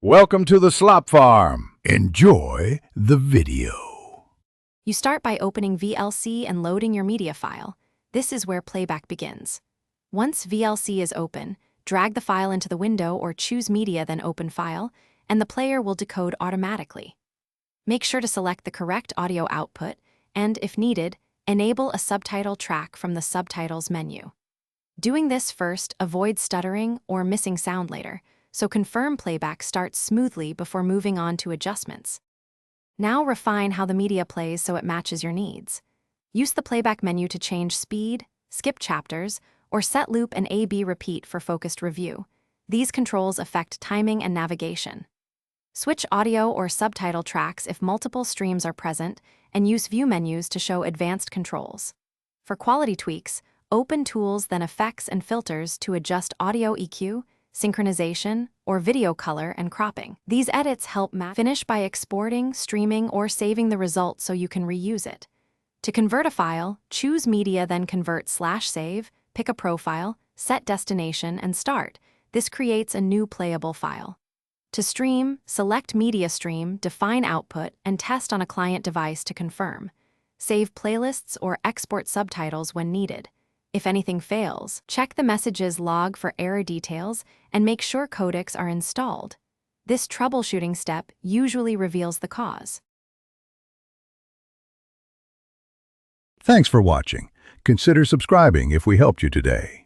Welcome to the Slop Farm. Enjoy the video. You start by opening VLC and loading your media file. This is where playback begins. Once VLC is open, drag the file into the window or choose Media then Open File, and the player will decode automatically. Make sure to select the correct audio output and, if needed, enable a subtitle track from the Subtitles menu. Doing this first avoids stuttering or missing sound later, so confirm playback starts smoothly before moving on to adjustments. Now refine how the media plays so it matches your needs. Use the playback menu to change speed, skip chapters, or set loop and A/B repeat for focused review. These controls affect timing and navigation. Switch audio or subtitle tracks if multiple streams are present, and use view menus to show advanced controls. For quality tweaks, open Tools then Effects and Filters to adjust audio EQ, synchronization, or video color and cropping. These edits help finish by exporting, streaming, or saving the result so you can reuse it. To convert a file, choose Media then Convert/Save, pick a profile, set destination, and start. This creates a new playable file. To stream, select Media Stream, define output, and test on a client device to confirm. Save playlists or export subtitles when needed. If anything fails, check the messages log for error details and make sure codecs are installed. This troubleshooting step usually reveals the cause. Thanks for watching. Consider subscribing if we helped you today.